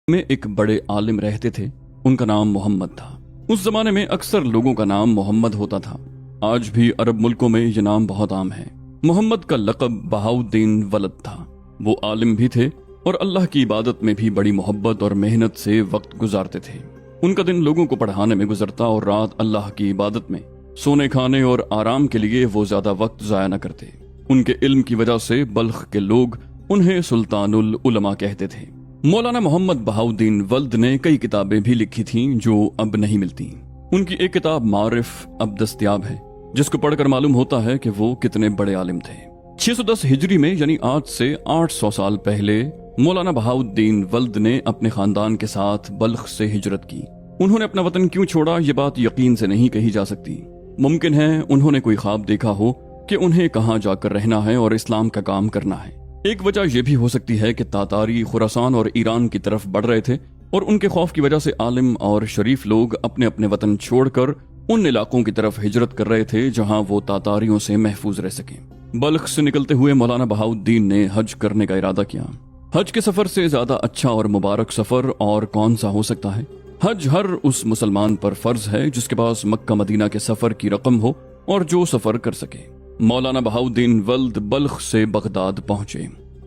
میں ایک بڑے عالم رہتے تھے، ان کا نام محمد تھا۔ اس زمانے میں اکثر لوگوں کا نام محمد ہوتا تھا۔ آج بھی عرب ملکوں میں یہ نام بہت عام ہے۔ محمد کا لقب بہاؤالدین ولد تھا۔ وہ عالم بھی تھے اور اللہ کی عبادت میں بھی بڑی محبت اور محنت سے وقت گزارتے تھے۔ ان کا دن لوگوں کو پڑھانے میں گزرتا اور رات اللہ کی عبادت میں، سونے کھانے اور آرام کے لیے وہ زیادہ وقت ضائع نہ کرتے۔ ان کے علم کی وجہ سے بلخ کے لوگ انہیں سلطان العلماء کہتے تھے۔ مولانا محمد بہاؤالدین ولد نے کئی کتابیں بھی لکھی تھیں جو اب نہیں ملتی۔ ان کی ایک کتاب معارف اب دستیاب ہے، جس کو پڑھ کر معلوم ہوتا ہے کہ وہ کتنے بڑے عالم تھے۔ 610 ہجری میں یعنی آج سے 800 سال پہلے مولانا بہاؤالدین ولد نے اپنے خاندان کے ساتھ بلخ سے ہجرت کی۔ انہوں نے اپنا وطن کیوں چھوڑا، یہ بات یقین سے نہیں کہی جا سکتی۔ ممکن ہے انہوں نے کوئی خواب دیکھا ہو کہ انہیں کہاں جا کر رہنا ہے اور اسلام کا کام کرنا ہے۔ ایک وجہ یہ بھی ہو سکتی ہے کہ تاتاری خراسان اور ایران کی طرف بڑھ رہے تھے اور ان کے خوف کی وجہ سے عالم اور شریف لوگ اپنے اپنے وطن چھوڑ کر ان علاقوں کی طرف ہجرت کر رہے تھے جہاں وہ تاتاریوں سے محفوظ رہ سکیں۔ بلخ سے نکلتے ہوئے مولانا بہاؤالدین نے حج کرنے کا ارادہ کیا۔ حج کے سفر سے زیادہ اچھا اور مبارک سفر اور کون سا ہو سکتا ہے؟ حج ہر اس مسلمان پر فرض ہے جس کے پاس مکہ مدینہ کے سفر کی رقم ہو اور جو سفر کر سکے۔ مولانا بہاؤالدین ولد بلخ سے بغداد پہنچے،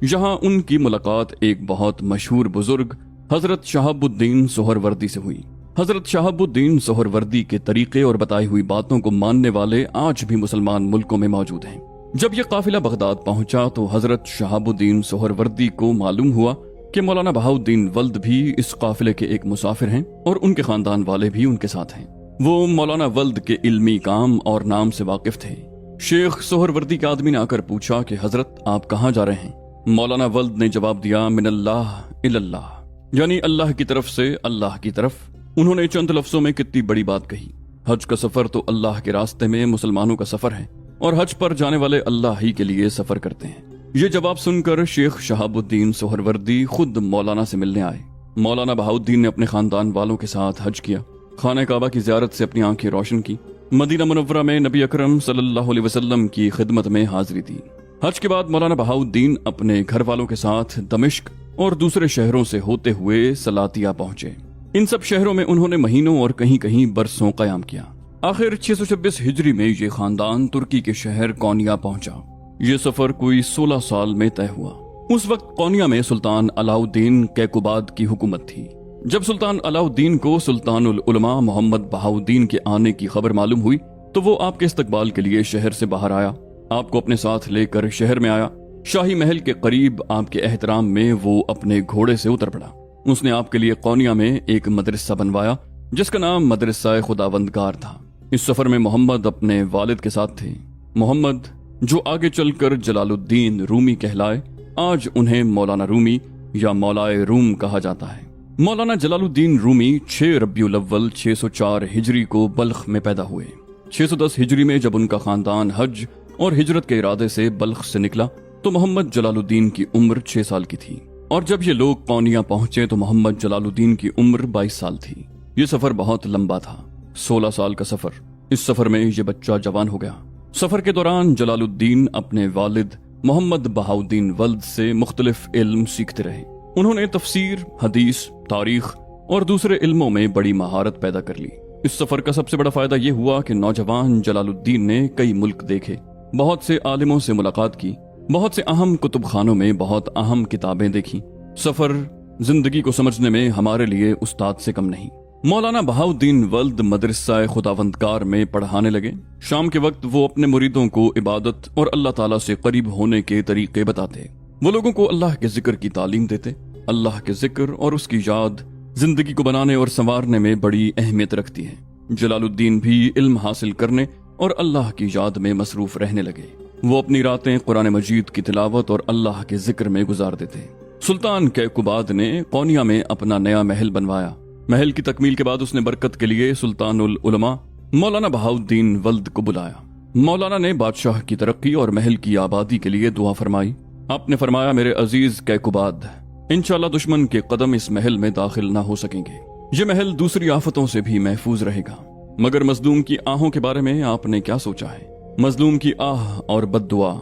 جہاں ان کی ملاقات ایک بہت مشہور بزرگ حضرت شہاب الدین سہروردی سے ہوئی۔ حضرت شہاب الدین سہروردی کے طریقے اور بتائی ہوئی باتوں کو ماننے والے آج بھی مسلمان ملکوں میں موجود ہیں۔ جب یہ قافلہ بغداد پہنچا تو حضرت شہاب الدین سہروردی کو معلوم ہوا کہ مولانا بہاؤالدین ولد بھی اس قافلے کے ایک مسافر ہیں اور ان کے خاندان والے بھی ان کے ساتھ ہیں۔ وہ مولانا ولد کے علمی کام اور نام سے واقف تھے۔ شیخ سہروردی کے آدمی نے آ کر پوچھا کہ حضرت آپ کہاں جا رہے ہیں؟ مولانا ولد نے جواب دیا، من اللہ اللہ، یعنی اللہ کی طرف سے اللہ کی طرف۔ انہوں نے چند لفظوں میں کتنی بڑی بات کہی۔ حج کا سفر تو اللہ کے راستے میں مسلمانوں کا سفر ہے اور حج پر جانے والے اللہ ہی کے لیے سفر کرتے ہیں۔ یہ جواب سن کر شیخ شہاب الدین سہروردی خود مولانا سے ملنے آئے۔ مولانا بہاؤالدین نے اپنے خاندان والوں کے ساتھ حج کیا، خانہ کعبہ کی زیارت سے اپنی آنکھیں روشن کی، مدینہ منورہ میں نبی اکرم صلی اللہ علیہ وسلم کی خدمت میں حاضری دی۔ حج کے بعد مولانا بہاؤالدین اپنے گھر والوں کے ساتھ دمشق اور دوسرے شہروں سے ہوتے ہوئے سلاتیہ پہنچے۔ ان سب شہروں میں انہوں نے مہینوں اور کہیں کہیں برسوں قیام کیا۔ آخر 626 ہجری میں یہ خاندان ترکی کے شہر کونیا پہنچا۔ یہ سفر کوئی 16 سال میں طے ہوا۔ اس وقت کونیا میں سلطان علاؤالدین کیقوباد کی حکومت تھی۔ جب سلطان علاؤالدین کو سلطان العلماء محمد بہاؤالدین کے آنے کی خبر معلوم ہوئی تو وہ آپ کے استقبال کے لیے شہر سے باہر آیا، آپ کو اپنے ساتھ لے کر شہر میں آیا۔ شاہی محل کے قریب آپ کے احترام میں وہ اپنے گھوڑے سے اتر پڑا۔ اس نے آپ کے لیے کونیا میں ایک مدرسہ بنوایا جس کا نام مدرسہ خداوندگار تھا۔ اس سفر میں محمد اپنے والد کے ساتھ تھے۔ محمد جو آگے چل کر جلال الدین رومی کہلائے، آج انہیں مولانا رومی یا مولائے روم کہا جاتا ہے۔ مولانا جلال الدین رومی 6 ربیع الاول 604 ہجری کو بلخ میں پیدا ہوئے۔ 610 ہجری میں جب ان کا خاندان حج اور ہجرت کے ارادے سے بلخ سے نکلا تو محمد جلال الدین کی عمر 6 سال کی تھی، اور جب یہ لوگ کونیا پہنچے تو محمد جلال الدین کی عمر 22 سال تھی۔ یہ سفر بہت لمبا تھا، 16 سال کا سفر۔ اس سفر میں یہ بچہ جوان ہو گیا۔ سفر کے دوران جلال الدین اپنے والد محمد بہاؤالدین ولد سے مختلف علم سیکھتے رہے۔ انہوں نے تفسیر، حدیث، تاریخ اور دوسرے علموں میں بڑی مہارت پیدا کر لی۔ اس سفر کا سب سے بڑا فائدہ یہ ہوا کہ نوجوان جلال الدین نے کئی ملک دیکھے، بہت سے عالموں سے ملاقات کی، بہت سے اہم کتب خانوں میں بہت اہم کتابیں دیکھیں۔ سفر زندگی کو سمجھنے میں ہمارے لیے استاد سے کم نہیں۔ مولانا بہاؤالدین ولد مدرسہ خداوندگار میں پڑھانے لگے۔ شام کے وقت وہ اپنے مریدوں کو عبادت اور اللہ تعالیٰ سے قریب ہونے کے طریقے بتاتے۔ وہ لوگوں کو اللہ کے ذکر کی تعلیم دیتے۔ اللہ کے ذکر اور اس کی یاد زندگی کو بنانے اور سنوارنے میں بڑی اہمیت رکھتی ہے۔ جلال الدین بھی علم حاصل کرنے اور اللہ کی یاد میں مصروف رہنے لگے۔ وہ اپنی راتیں قرآن مجید کی تلاوت اور اللہ کے ذکر میں گزار دیتے۔ سلطان کیقوباد نے کونیا میں اپنا نیا محل بنوایا۔ محل کی تکمیل کے بعد اس نے برکت کے لیے سلطان العلماء مولانا بہاؤالدین ولد کو بلایا۔ مولانا نے بادشاہ کی ترقی اور محل کی آبادی کے لیے دعا فرمائی۔ آپ نے فرمایا، میرے عزیز کیقوباد، انشاءاللہ دشمن کے قدم اس محل میں داخل نہ ہو سکیں گے۔ یہ محل دوسری آفتوں سے بھی محفوظ رہے گا۔ مگر مظلوم کی آہوں کے بارے میں آپ نے کیا سوچا ہے؟ مظلوم کی آہ اور بد دعا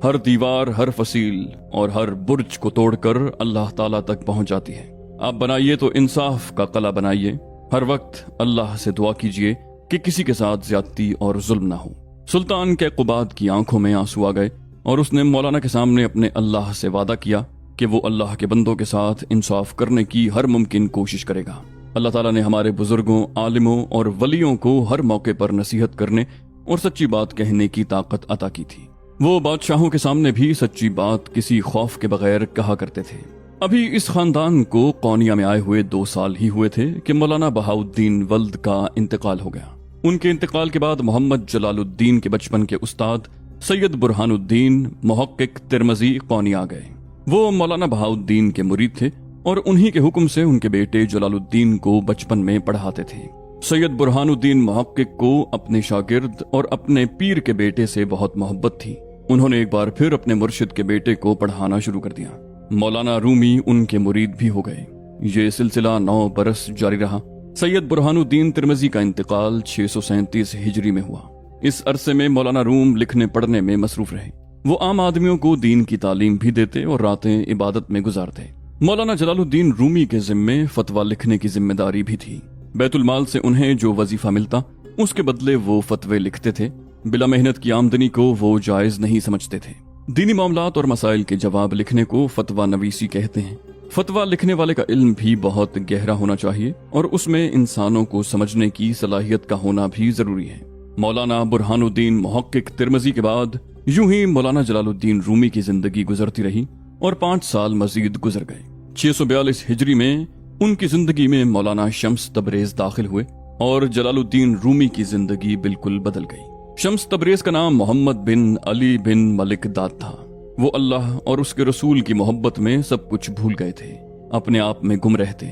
ہر دیوار، ہر فصیل اور ہر برج کو توڑ کر اللہ تعالیٰ تک پہنچ جاتی ہے۔ आप बनाइए तो इंसाफ का कला बनाइए। हर वक्त अल्लाह से दुआ कीजिए कि किसी के साथ ज्यादती और जुल्म ना हो। सुल्तान कैकुबाद की आंखों में आंसू आ गए और उसने मौलाना के सामने अपने अल्लाह से वादा किया कि वो अल्लाह के बंदों के साथ इंसाफ करने की हर मुमकिन कोशिश करेगा। अल्लाह ताला ने हमारे बुजुर्गों, आलिमों और वलियों को हर मौके पर नसीहत करने और सच्ची बात कहने की ताकत अता की थी। वो बादशाहों के सामने भी सच्ची बात किसी खौफ के बगैर कहा करते थे। अभी इस खानदान को कौनिया में आए हुए 2 साल ही हुए थे कि मौलाना बहाउद्दीन वल्द का इंतकाल हो गया। उनके इंतकाल के बाद मोहम्मद जलालुद्दीन के बचपन के उस्ताद सैयद बुरहानुद्दीन मुहक्किक तिरमजी कौनिया आ गए। वो मौलाना बहाउद्दीन के मुरीद थे और उन्हीं के हुक्म से उनके बेटे जलालुद्दीन को बचपन में पढ़ाते थे। सैयद बुरहानुद्दीन मुहक्किक को अपने शागिर्द और अपने पीर के बेटे से बहुत मोहब्बत थी। उन्होंने एक बार फिर अपने मुर्शिद के बेटे को पढ़ाना शुरू कर दिया। मौलाना रूमी उनके मुरीद भी हो गए। ये सिलसिला 9 बरस जारी रहा। सैयद बुरहानुद्दीन तिरमजी का इंतकाल 637 हिजरी में हुआ। इस अरसे में मौलाना रूम लिखने पढ़ने में मसरूफ रहे। वो आम आदमियों को दीन की तालीम भी देते और रातें इबादत में गुजारते। मौलाना जलालुद्दीन रूमी के जिम्मे फतवा लिखने की जिम्मेदारी भी थी। बैतुल माल से उन्हें जो वजीफा मिलता उसके बदले वो फतवे लिखते थे। बिला मेहनत की आमदनी को वो जायज नहीं समझते थे। दीनी मामलात और मसाइल के जवाब लिखने को फतवा नवीसी कहते हैं। फतवा लिखने वाले का इल्म भी बहुत गहरा होना चाहिए और उसमें इंसानों को समझने की सलाहियत का होना भी जरूरी है। मौलाना बुरहानुद्दीन मुहक्किक तिरमजी के बाद यूं ही मौलाना जलालुद्दीन रूमी की जिंदगी गुजरती रही और 5 साल मजीद गुजर गए। 642 हिजरी में उनकी जिंदगी में मौलाना शम्स तबरेज दाखिल हुए और जलालुद्दीन रूमी की जिंदगी बिल्कुल बदल गई। शम्स तबरेज का नाम मोहम्मद बिन अली बिन मलिक दाद था। वो अल्लाह और उसके रसूल की मोहब्बत में सब कुछ भूल गए थे। अपने आप में गुम रहते,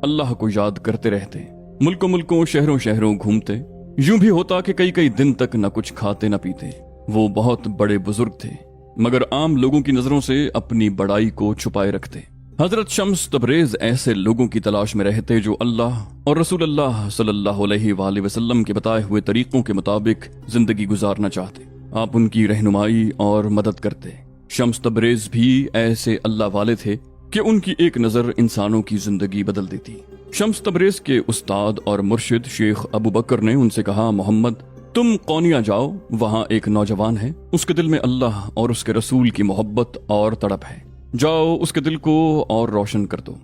अल्लाह को याद करते रहते, मुल्कों मुल्कों शहरों शहरों घूमते। यूं भी होता कि कई कई दिन तक न कुछ खाते न पीते। वो बहुत बड़े बुजुर्ग थे मगर आम लोगों की नजरों से अपनी बड़ाई को छुपाए रखते। हजरत शम्स तबरेज ऐसे लोगों की तलाश में रहते जो अल्लाह और रसूल अल्लाह सल्लल्लाहु अलैहि वसल्लम के बताए हुए तरीकों के मुताबिक जिंदगी गुजारना चाहते। आप उनकी रहनुमाई और मदद करते। शम्स तबरेज भी ऐसे अल्लाह वाले थे कि उनकी एक नजर इंसानों की जिंदगी बदल देती। शम्स तबरेज के उस्ताद और मुर्शिद शेख अबू बकर ने उनसे कहा, मोहम्मद तुम कौनिया जाओ, वहाँ एक नौजवान है, उसके दिल में अल्लाह और उसके रसूल की मोहब्बत और तड़प है, जाओ उसके दिल को और रोशन कर दो।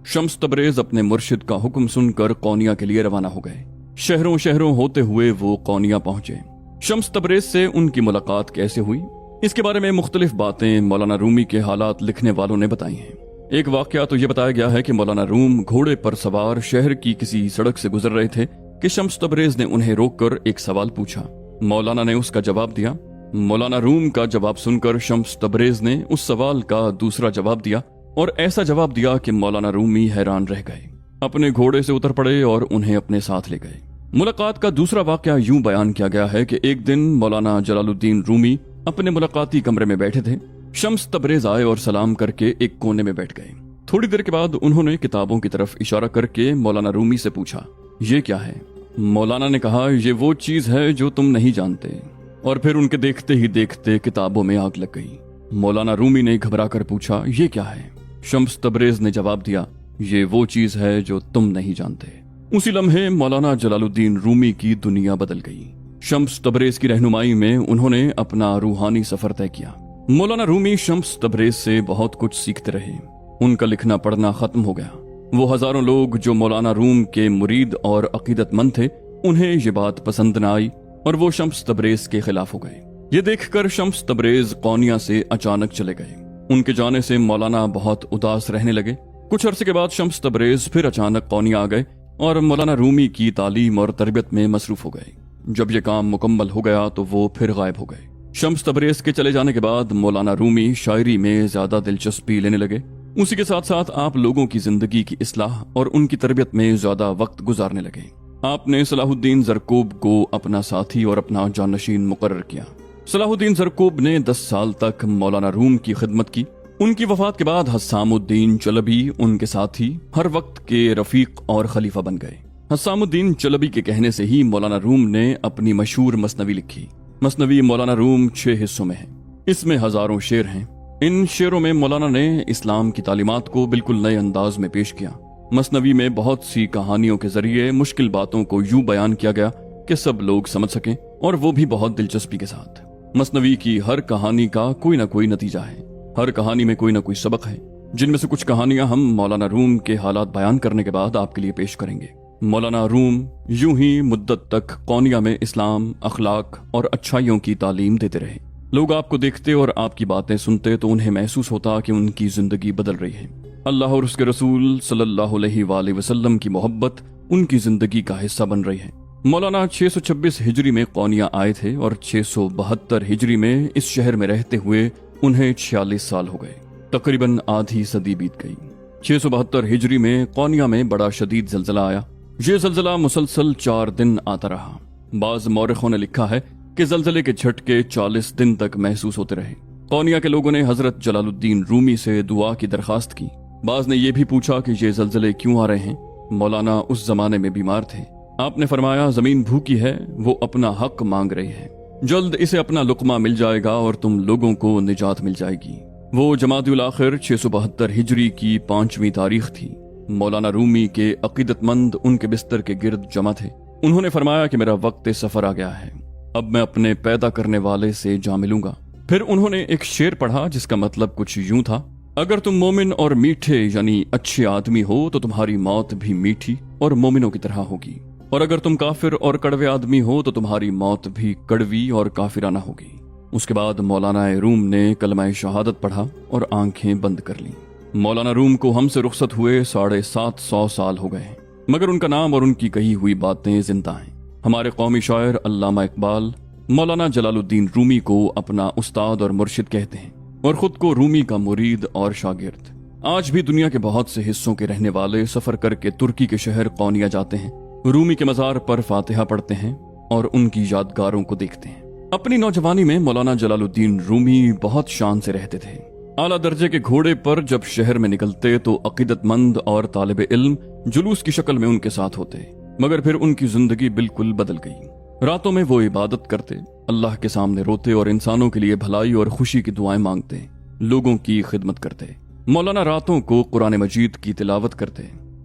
शम्स तबरेज अपने मुर्शिद का हुक्म सुनकर कौनिया के लिए रवाना हो गए। शहरों शहरों होते हुए वो कौनिया पहुंचे। शम्स तबरेज से उनकी मुलाकात कैसे हुई, इसके बारे में मुख्तलिफ बातें मौलाना रूमी के हालात लिखने वालों ने बताई हैं। एक वाकया तो ये बताया गया है कि मौलाना रूम घोड़े पर सवार शहर की किसी सड़क से गुजर रहे थे कि शम्स तबरेज ने उन्हें रोककर एक सवाल पूछा। मौलाना ने उसका जवाब दिया। मौलाना रूम का जवाब सुनकर शम्स तबरेज ने उस सवाल का दूसरा जवाब दिया और ऐसा जवाब दिया कि मौलाना रूमी हैरान रह गए। अपने घोड़े से उतर पड़े और उन्हें अपने साथ ले गए। मुलाकात का दूसरा वाकया यूं बयान किया गया है कि एक दिन मौलाना जलालुद्दीन रूमी अपने मुलाकाती कमरे में बैठे थे। शम्स तबरेज आए और सलाम करके एक कोने में बैठ गए। थोड़ी देर के बाद उन्होंने किताबों की तरफ इशारा करके मौलाना रूमी से पूछा, ये क्या है? मौलाना ने कहा, ये वो चीज है जो तुम नहीं जानते। और फिर उनके देखते ही देखते किताबों में आग लग गई। मौलाना रूमी ने घबरा कर पूछा, ये क्या है? शम्स तबरेज ने जवाब दिया, ये वो चीज है जो तुम नहीं जानते। उसी लम्हे मौलाना जलालुद्दीन रूमी की दुनिया बदल गई। शम्स तबरेज की रहनुमाई में उन्होंने अपना रूहानी सफर तय किया। मौलाना रूमी शम्स तबरेज से बहुत कुछ सीखते रहे। उनका लिखना पढ़ना खत्म हो गया। वो हजारों लोग जो मौलाना रूम के मुरीद और अकीदतमंद थे, उन्हें ये बात पसंद न आई और वो शम्स तबरेज के खिलाफ हो गए। ये देखकर शम्स तबरेज कौनिया से अचानक चले गए। उनके जाने से मौलाना बहुत उदास रहने लगे। कुछ अरसे के बाद शम्स तबरेज फिर अचानक कौनिया आ गए और मौलाना रूमी की तालीम और तरबियत में मसरूफ हो गए। जब ये काम मुकम्मल हो गया तो वो फिर गायब हो गए। शम्स तबरेज के चले जाने के बाद मौलाना रूमी शायरी में ज्यादा दिलचस्पी लेने लगे। उसी के साथ साथ आप लोगों की जिंदगी की इस्लाह और उनकी तरबियत में ज्यादा वक्त गुजारने लगे। आपने सलाहुद्दीन जरकूब को अपना साथी और अपना जानशीन मुकर्रर किया। सलाहुद्दीन जरकूब ने 10 साल तक मौलाना रूम की खिदमत की। उनकी वफात के बाद हस्सामुद्दीन चलबी उनके साथी, हर वक्त के रफीक और खलीफा बन गए। हस्सामुद्दीन चलबी के कहने से ही मौलाना रूम ने अपनी मशहूर मसनवी लिखी। मसनवी मौलाना रूम 6 हिस्सों में है। इसमें हजारों शेर हैं। इन शेरों में मौलाना ने इस्लाम की तालीमात को बिल्कुल नए अंदाज में पेश किया। मसनवी में बहुत सी कहानियों के जरिए मुश्किल बातों को यूं बयान किया गया कि सब लोग समझ सकें, और वो भी बहुत दिलचस्पी के साथ। मसनवी की हर कहानी का कोई ना कोई नतीजा है, हर कहानी में कोई ना कोई सबक है, जिनमें से कुछ कहानियां हम मौलाना रूम के हालात बयान करने के बाद आपके लिए पेश करेंगे। मौलाना रूम यूं ही मुद्दत तक कौनिया में इस्लाम, अखलाक और अच्छाइयों की तालीम देते रहे। लोग आपको देखते और आपकी बातें सुनते तो उन्हें महसूस होता कि उनकी जिंदगी बदल रही है। अल्लाह और उसके रसूल सल्लल्लाहु अलैहि वसल्लम की मोहब्बत उनकी जिंदगी का हिस्सा बन रही है। मौलाना 626 हिजरी में कौनिया आए थे और 672 हिजरी में इस शहर में रहते हुए उन्हें 46 साल हो गए। तकरीबन आधी सदी बीत गई। 672 हिजरी में कौनिया में बड़ा शदीद जल्जला आया। ये जल्जला मुसलसल 4 दिन आता रहा। बाज मौरखों ने लिखा है कि जल्जले के झटके 40 दिन तक महसूस होते रहे। कौनिया के लोगों ने हजरत जलालुद्दीन रूमी से दुआ की दरखास्त की। बाज ने यह भी पूछा कि ये जल्जले क्यों आ रहे हैं। मौलाना उस जमाने में बीमार थे। आपने फरमाया, जमीन भूखी है, वो अपना हक मांग रही है, जल्द इसे अपना लुकमा मिल जाएगा और तुम लोगों को निजात मिल जाएगी। वो जमादुल आखिर 672 हिजरी की 5वीं तारीख थी। मौलाना रूमी के अकीदतमंद उनके बिस्तर के गिर्द जमा थे। उन्होंने फरमाया कि मेरा वक्त सफर आ गया है, अब मैं अपने पैदा करने वाले से जा मिलूंगा। फिर उन्होंने एक शेर पढ़ा जिसका मतलब कुछ यूं था, अगर तुम मोमिन और मीठे यानी अच्छे आदमी हो तो तुम्हारी मौत भी मीठी और मोमिनों की तरह होगी, और अगर तुम काफिर और कड़वे आदमी हो तो तुम्हारी मौत भी कड़वी और काफिराना होगी। उसके बाद मौलाना रूम ने कलमा शहादत पढ़ा और आंखें बंद कर लीं। मौलाना रूम को हमसे रुखसत हुए 750 साल हो गए, मगर उनका नाम और उनकी कही हुई बातें जिंदा हैं। हमारे कौमी शायर अल्लामा इकबाल मौलाना जलालुद्दीन रूमी को अपना उस्ताद और मुर्शिद कहते हैं और खुद को रूमी का मुरीद और शागिर्द। आज भी दुनिया के बहुत से हिस्सों के रहने वाले सफर करके तुर्की के शहर कौनिया जाते हैं, रूमी के मजार पर फातिहा पढ़ते हैं और उनकी यादगारों को देखते हैं। अपनी नौजवानी में मौलाना जलालुद्दीन रूमी बहुत शान से रहते थे। आला दर्जे के घोड़े पर जब शहर में निकलते तो अकीदतमंद और तालिब इल्म जुलूस की शक्ल में उनके साथ होते, मगर फिर उनकी जिंदगी बिल्कुल बदल गई। रातों में वो इबादत करते, अल्लाह के सामने रोते और इंसानों के लिए भलाई और खुशी की दुआएं मांगते, लोगों की खिदमत करते। मौलाना रातों को कुरान मजीद की तिलावत करते,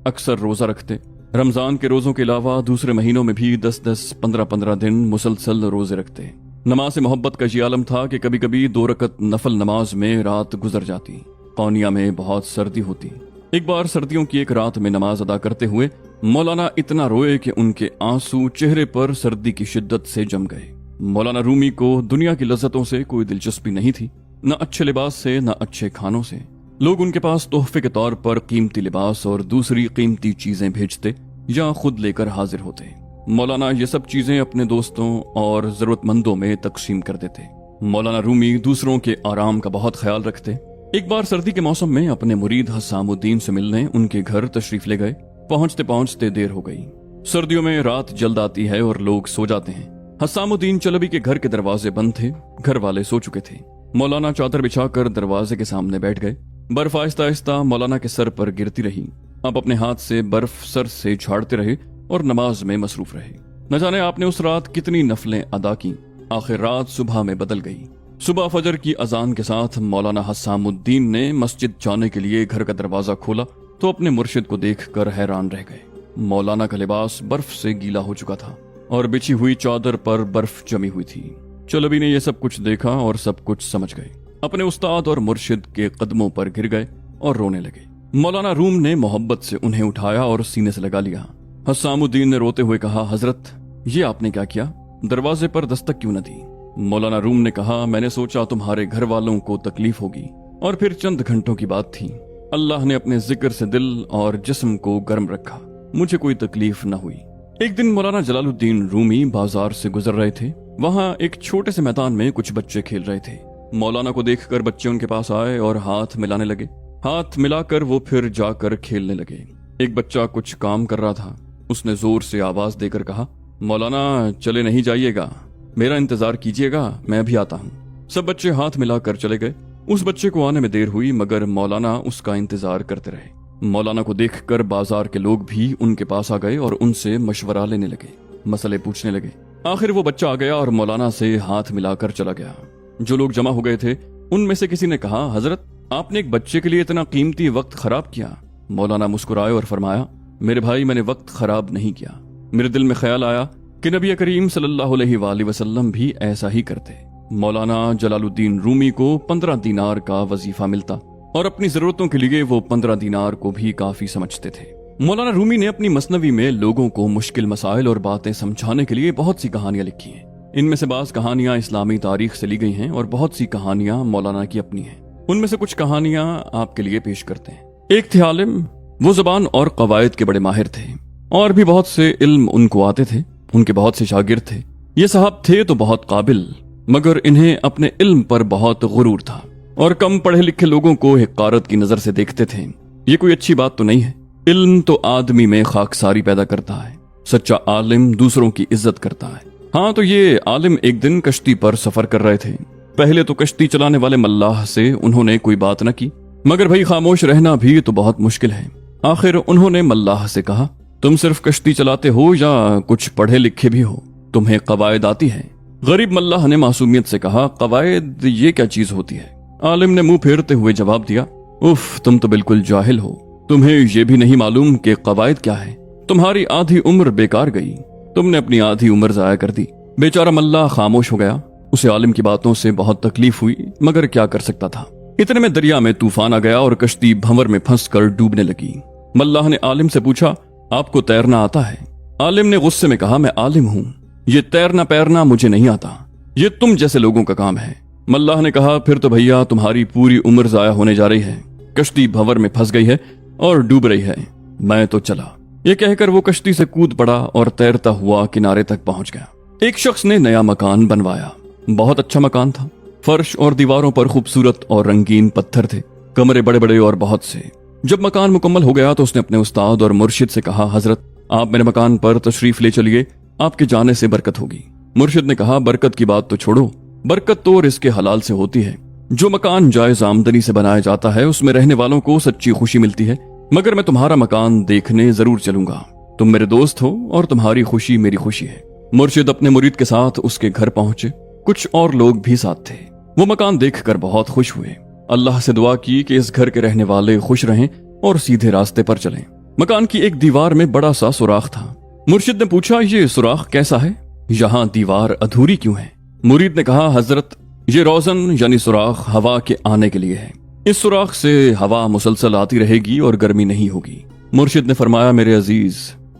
अक्सर रोजा रखते। रमजान के रोजों के अलावा दूसरे महीनों में भी 10-10, 15-15 दिन मुसलसल रोजे रखते। नमाज से मोहब्बत का ये आलम था कि कभी कभी 2 रकत नफल नमाज में रात गुजर जाती। कौनिया में बहुत सर्दी होती। एक बार सर्दियों की एक रात में नमाज अदा करते हुए मौलाना इतना रोए कि उनके आंसू चेहरे पर सर्दी की शिद्दत से जम गए। मौलाना रूमी को दुनिया की लज्जतों से कोई दिलचस्पी नहीं थी, न अच्छे लिबास से, न अच्छे खानों से। लोग उनके पास तोहफे के तौर पर कीमती लिबास और दूसरी कीमती चीजें भेजते या खुद लेकर हाजिर होते। मौलाना ये सब चीजें अपने दोस्तों और जरूरतमंदों में तकसीम कर देते। मौलाना रूमी दूसरों के आराम का बहुत ख्याल रखते। एक बार सर्दी के मौसम में अपने मुरीद हसामुद्दीन से मिलने उनके घर तशरीफ ले गए। पहुंचते पहुंचते देर हो गई। सर्दियों में रात जल्द आती है और लोग सो जाते हैं। हसामुद्दीन चलबी के घर के दरवाजे बंद थे, घर वाले सो चुके थे। मौलाना चादर बिछाकर दरवाजे के सामने बैठ गए। बर्फ आहिस्ता आहिस्ता मौलाना के सर पर गिरती रही। आप अपने हाथ से बर्फ सर से झाड़ते रहे और नमाज में मसरूफ रहे। न जाने आपने उस रात कितनी नफलें अदा की। आखिर रात सुबह में बदल गई। सुबह फजर की अजान के साथ मौलाना हसामुद्दीन ने मस्जिद जाने के लिए घर का दरवाजा खोला तो अपने मुर्शिद को देखकर हैरान रह गए। मौलाना का लिबास बर्फ से गीला हो चुका था और बिछी हुई चादर पर बर्फ जमी हुई थी। चलबी ने यह सब कुछ देखा और सब कुछ समझ गए। अपने उस्ताद और मुर्शिद के कदमों पर गिर गए और रोने लगे। मौलाना रूम ने मोहब्बत से उन्हें उठाया और सीने से लगा लिया। हसामुद्दीन ने रोते हुए कहा, हजरत ये आपने क्या किया? दरवाजे पर दस्तक क्यों न दी? मौलाना रूम ने कहा, मैंने सोचा तुम्हारे घर वालों को तकलीफ होगी और फिर चंद घंटों की बात थी। अल्लाह ने अपने जिक्र से दिल और जिस्म को गर्म रखा, मुझे कोई तकलीफ न हुई। एक दिन मौलाना जलालुद्दीन रूमी बाजार से गुजर रहे थे। वहाँ एक छोटे से मैदान में कुछ बच्चे खेल रहे थे। मौलाना को देखकर बच्चे उनके पास आए और हाथ मिलाने लगे। हाथ मिलाकर वो फिर जाकर खेलने लगे। एक बच्चा कुछ काम कर रहा था। उसने जोर से आवाज देकर कहा, मौलाना चले नहीं जाइएगा, मेरा इंतजार कीजिएगा, मैं भी आता हूँ। सब बच्चे हाथ मिलाकर चले गए। उस बच्चे को आने में देर हुई मगर मौलाना उसका इंतजार करते रहे। मौलाना को देखकर बाजार के लोग भी उनके पास आ गए और उनसे मशवरा लेने लगे, मसले पूछने लगे। आखिर वो बच्चा आ गया और मौलाना से हाथ मिलाकर चला गया। जो लोग जमा हो गए थे उनमें से किसी ने कहा, हजरत आपने एक बच्चे के लिए इतना कीमती वक्त खराब किया। मौलाना मुस्कुराए और फरमाया, मेरे भाई, मैंने वक्त खराब नहीं किया। मेरे दिल में ख्याल आया कि नबी करीम सल्लल्लाहु अलैहि वसल्लम भी ऐसा ही करते। मौलाना जलालुद्दीन रूमी को 15 दीनार का वजीफा मिलता और अपनी जरूरतों के लिए वो 15 दीनार को भी काफी समझते थे। मौलाना रूमी ने अपनी मसनवी में लोगों को मुश्किल मसाइल और बातें समझाने के लिए बहुत सी कहानियां लिखी हैं। इनमें से बाज कहानियां इस्लामी तारीख से ली गई हैं और बहुत सी कहानियां मौलाना की अपनी हैं। उनमें से कुछ कहानियां आपके लिए पेश करते हैं। एक थे आलिम, वो ज़बान और कवायद के बड़े माहिर थे और भी बहुत से इल्म उनको आते थे। उनके बहुत से शागिर्द थे। ये साहब थे तो बहुत काबिल, मगर इन्हें अपने इल्म पर बहुत गुरूर था और कम पढ़े लिखे लोगों को हिकारत की नजर से देखते थे। ये कोई अच्छी बात तो नहीं है। इल्म तो आदमी में खाकसारी पैदा करता है। सच्चा आलिम दूसरों की इज्जत करता है। हाँ, तो ये आलिम एक दिन कश्ती पर सफर कर रहे थे। पहले तो कश्ती चलाने वाले मल्लाह से उन्होंने कोई बात न की, मगर भाई खामोश रहना भी तो बहुत मुश्किल है। आखिर उन्होंने मल्लाह से कहा, तुम सिर्फ कश्ती चलाते हो या कुछ पढ़े लिखे भी हो? तुम्हें कवायद आती है? गरीब मल्लाह ने मासूमियत से कहा, कवायद ये क्या चीज होती है? आलिम ने मुंह फेरते हुए जवाब दिया, उफ, तुम तो बिल्कुल जाहिल हो। तुम्हें ये भी नहीं मालूम कि कवायद क्या है? तुम्हारी आधी उम्र बेकार गई। तुमने अपनी आधी उम्र जाया कर दी। बेचारा मल्लाह खामोश हो गया। उसे आलिम की बातों से बहुत तकलीफ हुई, मगर क्या कर सकता था। इतने में दरिया में तूफान आ गया और कश्ती भंवर में फंसकर डूबने लगी। मल्लाह ने आलिम से पूछा, आपको तैरना आता है? आलिम ने गुस्से में कहा, मैं आलिम हूं, ये तैरना पैरना मुझे नहीं आता। ये तुम जैसे लोगों का काम है। मल्लाह ने कहा, फिर तो भैया तुम्हारी पूरी उम्र जाया होने जा रही है। कश्ती भंवर में फंस गई है और डूब रही है। मैं तो चला। ये कहकर वो कश्ती से कूद पड़ा और तैरता हुआ किनारे तक पहुंच गया। एक शख्स ने नया मकान बनवाया। बहुत अच्छा मकान था। फर्श और दीवारों पर खूबसूरत और रंगीन पत्थर थे। कमरे बड़े बड़े और बहुत से। जब मकान मुकम्मल हो गया तो उसने अपने उस्ताद और मुर्शिद से कहा, हजरत, आप मेरे मकान पर तशरीफ ले चलिए, आपके जाने से बरकत होगी। मुर्शिद ने कहा, बरकत की बात तो छोड़ो, बरकत तो रिज़्क़ हलाल से होती है। जो मकान जायज आमदनी से बनाया जाता है उसमें रहने वालों को सच्ची खुशी मिलती है। मगर मैं तुम्हारा मकान देखने जरूर चलूंगा। तुम मेरे दोस्त हो और तुम्हारी खुशी मेरी खुशी है। मुर्शिद अपने मुरीद के साथ उसके घर पहुंचे। कुछ और लोग भी साथ थे। वो मकान देखकर बहुत खुश हुए। अल्लाह से दुआ की कि इस घर के रहने वाले खुश रहें और सीधे रास्ते पर चलें। मकान की एक दीवार में बड़ा सा सुराख था। मुर्शिद ने पूछा, ये सुराख कैसा है? यहाँ दीवार अधूरी क्यों है? मुरीद ने कहा, हजरत, ये रोजन यानी सुराख हवा के आने के लिए है। इस सुराख से हवा मुसलसल आती रहेगी और गर्मी नहीं होगी। मुर्शिद ने फरमाया, मेरे अजीज,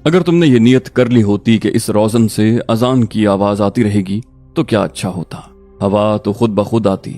अगर तुमने ये नियत कर ली होती कि इस रोजन से अजान की आवाज आती रहेगी तो क्या अच्छा होता। हवा तो खुद ब खुद आती।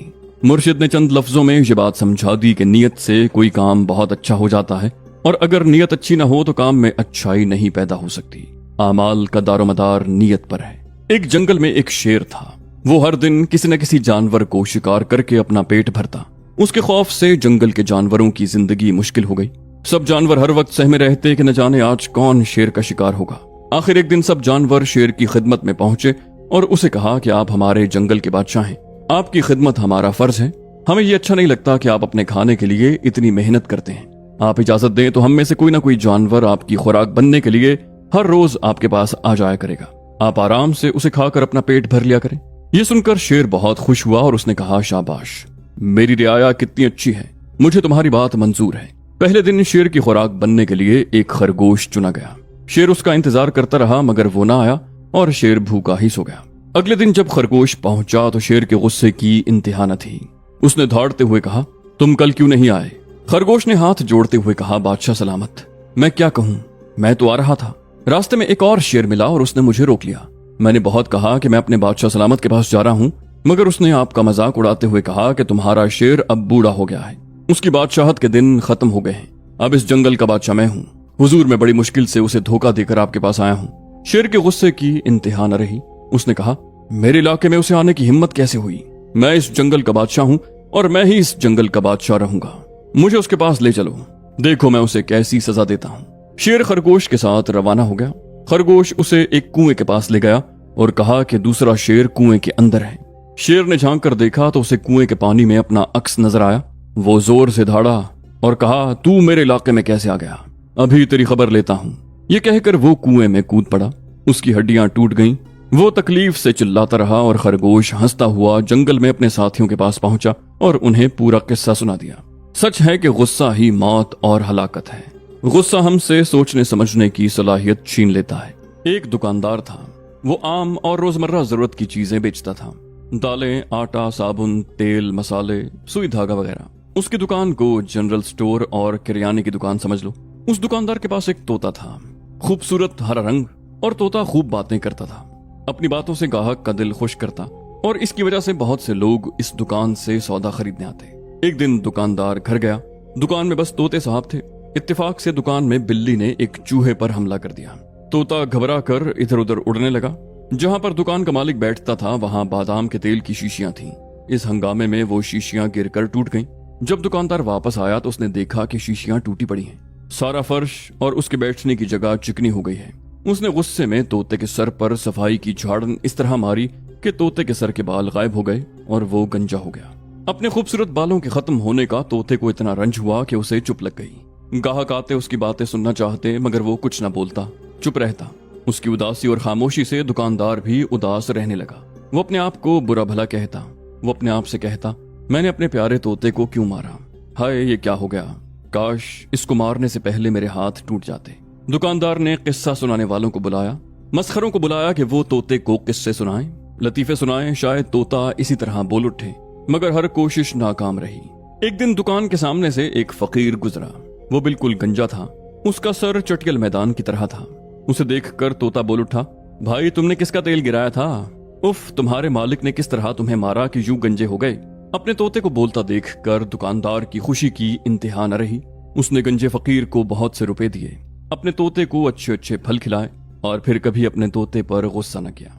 मुर्शिद ने चंद लफ्जों में ये बात समझा दी कि नियत से कोई काम बहुत अच्छा हो जाता है और अगर नियत अच्छी न हो तो काम में अच्छाई नहीं पैदा हो सकती। आमाल का दारोमदार नियत पर है। एक जंगल में एक शेर था। वो हर दिन किसी न किसी जानवर को शिकार करके अपना पेट भरता। उसके खौफ से जंगल के जानवरों की जिंदगी मुश्किल हो गई। सब जानवर हर वक्त सहमे रहते कि न जाने आज कौन शेर का शिकार होगा। आखिर एक दिन सब जानवर शेर की खिदमत में पहुंचे और उसे कहा कि आप हमारे जंगल के बादशाह हैं, आपकी खिदमत हमारा फर्ज है। हमें ये अच्छा नहीं लगता कि आप अपने खाने के लिए इतनी मेहनत करते हैं। आप इजाजत दें तो हम में से कोई ना कोई जानवर आपकी खुराक बनने के लिए हर रोज आपके पास आ जाया करेगा। आप आराम से उसे खाकर अपना पेट भर लिया करें। ये सुनकर शेर बहुत खुश हुआ और उसने कहा, शाबाश, मेरी रियाया कितनी अच्छी है, मुझे तुम्हारी बात मंजूर है। पहले दिन शेर की खुराक बनने के लिए एक खरगोश चुना गया। शेर उसका इंतजार करता रहा मगर वो ना आया और शेर भूखा ही सो गया। अगले दिन जब खरगोश पहुंचा तो शेर के गुस्से की इंतहा न थी। उसने दौड़ते हुए कहा, तुम कल क्यों नहीं आए? खरगोश ने हाथ जोड़ते हुए कहा, बादशाह सलामत, मैं क्या कहूँ, मैं तो आ रहा था। रास्ते में एक और शेर मिला और उसने मुझे रोक लिया। मैंने बहुत कहा कि मैं अपने बादशाह सलामत के पास जा रहा हूँ, मगर उसने आपका मजाक उड़ाते हुए कहा कि तुम्हारा शेर अब बूढ़ा हो गया है, उसकी बादशाहत के दिन खत्म हो गए हैं, अब इस जंगल का बादशाह मैं हूँ। हुजूर, मैं बड़ी मुश्किल से उसे धोखा देकर आपके पास आया हूँ। शेर के गुस्से की इंतहा न रही। उसने कहा, मेरे इलाके में उसे आने की हिम्मत कैसे हुई? मैं इस जंगल का बादशाह हूँ और मैं ही इस जंगल का बादशाह रहूंगा। मुझे उसके पास ले चलो, देखो मैं उसे कैसी सजा देता हूँ। शेर खरगोश के साथ रवाना हो गया। खरगोश उसे एक कुएं के पास ले गया और कहा कि दूसरा शेर कुएं के अंदर है। शेर ने झांक कर देखा तो उसे कुएं के पानी में अपना अक्स नजर आया। वो जोर से दौड़ा और कहा, तू मेरे इलाके में कैसे आ गया? अभी तेरी खबर लेता हूँ। ये कहकर वो कुएं में कूद पड़ा। उसकी हड्डियां टूट गईं। वो तकलीफ से चिल्लाता रहा और खरगोश हंसता हुआ जंगल में अपने साथियों के पास पहुंचा और उन्हें पूरा किस्सा सुना दिया। सच है कि गुस्सा ही मौत और हलाकत है। गुस्सा हमसे सोचने समझने की सलाहियत छीन लेता है। एक दुकानदार था, वो आम और रोजमर्रा जरूरत की चीजें बेचता था। दालें, आटा, साबुन, तेल, मसाले, सुई धागा वगैरह। उसकी दुकान को जनरल स्टोर और किराने की दुकान समझ लो। उस दुकानदार के पास एक तोता था, खूबसूरत हरा रंग, और तोता खूब बातें करता था। अपनी बातों से ग्राहक का दिल खुश करता और इसकी वजह से बहुत से लोग इस दुकान से सौदा खरीदने आते। एक दिन दुकानदार घर गया। दुकान में बस तोते साहब थे। इत्तेफाक से दुकान में बिल्ली ने एक चूहे पर हमला कर दिया। तोता घबरा कर इधर उधर उड़ने लगा। जहां पर दुकान का मालिक बैठता था वहां बादाम के तेल की शीशियां थीं। इस हंगामे में वो शीशियां गिरकर टूट गईं। जब दुकानदार वापस आया तो उसने देखा कि शीशियां टूटी पड़ी हैं। सारा फर्श और उसके बैठने की जगह चिकनी हो गई है। उसने गुस्से में तोते के सर पर सफाई की झाड़न इस तरह मारी कि तोते के सर के बाल गायब हो गए और वो गंजा हो गया। अपने खूबसूरत बालों के खत्म होने का तोते को इतना रंज हुआ कि उसे चुप लग गई। ग्राहक आते उसकी बातें सुनना चाहते मगर वो कुछ न बोलता, चुप रहता। उसकी उदासी और खामोशी से दुकानदार भी उदास रहने लगा। वो अपने आप को बुरा भला कहता। वो अपने आप से कहता, मैंने अपने प्यारे तोते को क्यों मारा? हाय, ये क्या हो गया? काश इसको मारने से पहले मेरे हाथ टूट जाते। दुकानदार ने किस्सा सुनाने वालों को बुलाया, मस्खरों को बुलाया कि वो तोते को किस्से सुनाएं, लतीफे सुनाएं। शायद तोता इसी तरह बोल उठे, मगर हर कोशिश नाकाम रही। एक दिन दुकान के सामने से एक फकीर गुजरा। वो बिल्कुल गंजा था। उसका सर चटियल मैदान की तरह था। उसे देखकर तोता बोल उठा, भाई तुमने किसका तेल गिराया था? उफ, तुम्हारे मालिक ने किस तरह तुम्हें मारा कि यूं गंजे हो गए? अपने तोते को बोलता देखकर दुकानदार की खुशी की इंतहा न रही। उसने गंजे फकीर को बहुत से रुपए दिए, अपने तोते को अच्छे अच्छे फल खिलाए और फिर कभी अपने तोते पर गुस्सा न किया।